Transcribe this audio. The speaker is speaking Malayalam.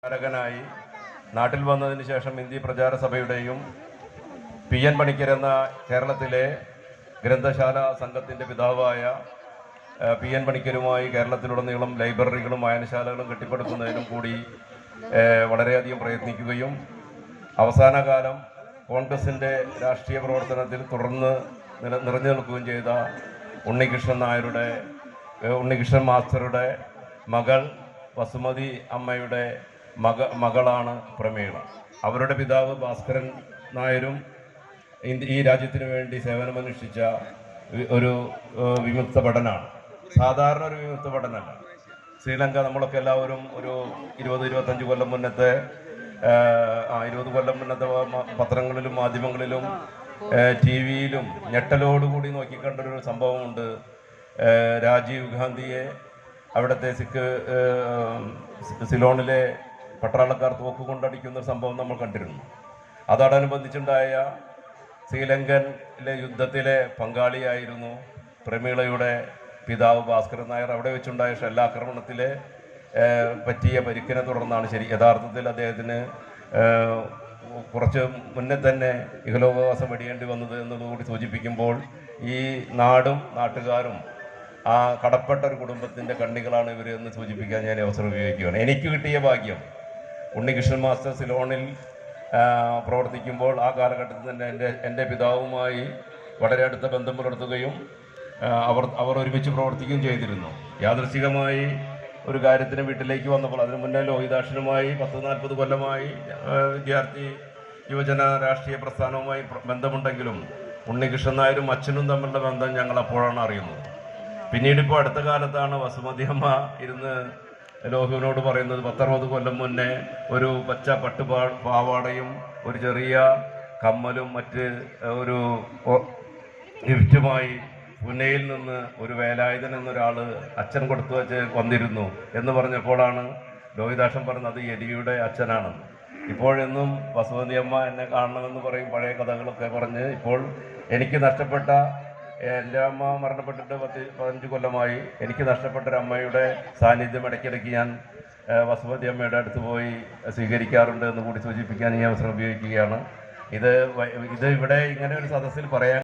ായി നാട്ടിൽ വന്നതിന് ശേഷം ഇന്ത്യ പ്രചാര സഭയുടെയും PN പണിക്കർ എന്ന കേരളത്തിലെ ഗ്രന്ഥശാല സംഘത്തിൻ്റെ പിതാവായ PN പണിക്കരുമായി കേരളത്തിലുടനീളം ലൈബ്രറികളും വായനശാലകളും കെട്ടിപ്പടുക്കുന്നതിനും കൂടി വളരെയധികം പ്രയത്നിക്കുകയും അവസാന കാലം കോൺഗ്രസിൻ്റെ രാഷ്ട്രീയ പ്രവർത്തനത്തിൽ തുടർന്ന് നിറഞ്ഞു നിൽക്കുകയും ചെയ്ത ഉണ്ണികൃഷ്ണൻ മാസ്റ്ററുടെ മകൾ വസുമതി അമ്മയുടെ മകളാണ് പ്രമീള. അവരുടെ പിതാവ് ഭാസ്കരൻ നായരും ഈ രാജ്യത്തിന് വേണ്ടി സേവനമനുഷ്ഠിച്ച ഒരു വിമുക്ത ഭടനാണ്. സാധാരണ ഒരു വിമുക്ത ഭടനല്ല. ശ്രീലങ്ക നമ്മളൊക്കെ എല്ലാവരും ഒരു 20-25 കൊല്ലം മുന്നത്തെ 20 കൊല്ലം മുന്നത്തെ പത്രങ്ങളിലും മാധ്യമങ്ങളിലും TV-യിലും ഞെട്ടലോടുകൂടി നോക്കിക്കണ്ടൊരു സംഭവമുണ്ട്. രാജീവ് ഗാന്ധിയെ അവിടുത്തെ സിലോണിലെ പട്ടാളക്കാർ തോക്കുകൊണ്ടടിക്കുന്ന സംഭവം നമ്മൾ കണ്ടിരുന്നു. അതോടനുബന്ധിച്ചുണ്ടായ ശ്രീലങ്കനിലെ യുദ്ധത്തിലെ പങ്കാളിയായിരുന്നു പ്രമീളയുടെ പിതാവ് ഭാസ്കരൻ നായർ. അവിടെ വെച്ചുണ്ടായ ഷെല്ലാക്രമണത്തിലെ പറ്റിയ പരിക്കിനെ തുടർന്നാണ് യഥാർത്ഥത്തിൽ അദ്ദേഹത്തിന് കുറച്ച് മുന്നേ തന്നെ ഇഹലോകവാസം വെടിയേണ്ടി വന്നത് എന്നതുകൂടി സൂചിപ്പിക്കുമ്പോൾ ഈ നാടും നാട്ടുകാരും ആ കടപ്പെട്ട ഒരു കുടുംബത്തിൻ്റെ കണ്ണികളാണ് ഇവർ എന്ന് സൂചിപ്പിക്കാൻ ഞാൻ അവസരം ഉപയോഗിക്കുകയാണ്. എനിക്ക് കിട്ടിയ ഭാഗ്യം ഉണ്ണികൃഷ്ണൻ മാസ്റ്റർ സിലോണിൽ പ്രവർത്തിക്കുമ്പോൾ ആ കാലഘട്ടത്തിൽ തന്നെ എൻ്റെ പിതാവുമായി വളരെ അടുത്ത ബന്ധം പുലർത്തുകയും അവർ ഒരുമിച്ച് പ്രവർത്തിക്കുകയും ചെയ്തിരുന്നു. യാദൃശ്ചികമായി ഒരു കാര്യത്തിന് വീട്ടിലേക്ക് വന്നപ്പോൾ അതിനു മുന്നേ ലോഹിതാക്ഷനുമായി 10-40 കൊല്ലമായി വിദ്യാർത്ഥി യുവജന രാഷ്ട്രീയ പ്രസ്ഥാനവുമായി ബന്ധമുണ്ടെങ്കിലും ഉണ്ണികൃഷ്ണൻ നായരും അച്ഛനും തമ്മിലുള്ള ബന്ധം ഞങ്ങൾ അപ്പോഴാണ് അറിയുന്നത്. പിന്നീട് ഇപ്പോൾ അടുത്ത കാലത്താണ് വസുമതി അമ്മ ഇരുന്ന് ലോഹുവിനോട് പറയുന്നത് 10-60 കൊല്ലം മുന്നേ ഒരു പച്ച പാവാടയും ഒരു ചെറിയ കമ്മലും മറ്റ് ഒരു ഗിഫ്റ്റുമായി പുനെയിൽ നിന്ന് ഒരു വേലായുധൻ എന്നൊരാൾ അച്ഛൻ കൊടുത്തു വെച്ച് വന്നിരുന്നു എന്ന് പറഞ്ഞപ്പോഴാണ് ലോഹിതാക്ഷൻ പറഞ്ഞത് യതിയുടെ അച്ഛനാണ്. ഇപ്പോഴെന്നും വസുമതി അമ്മ എന്നെ കാണണമെന്ന് പറയും, പഴയ കഥകളൊക്കെ പറഞ്ഞ്. ഇപ്പോൾ എനിക്ക് നഷ്ടപ്പെട്ട, എൻ്റെ അമ്മ മരണപ്പെട്ടിട്ട് 15 കൊല്ലമായി. എനിക്ക് നഷ്ടപ്പെട്ടൊരമ്മയുടെ സാന്നിധ്യം ഇടയ്ക്കിടയ്ക്ക് ഞാൻ വസുമതി അമ്മയുടെ അടുത്ത് പോയി സ്വീകരിക്കാറുണ്ട് എന്ന് കൂടി സൂചിപ്പിക്കാൻ ഈ അവസരം ഉപയോഗിക്കുകയാണ്. ഇത് ഇവിടെ ഇങ്ങനെ ഒരു സദസ്സിൽ പറയാൻ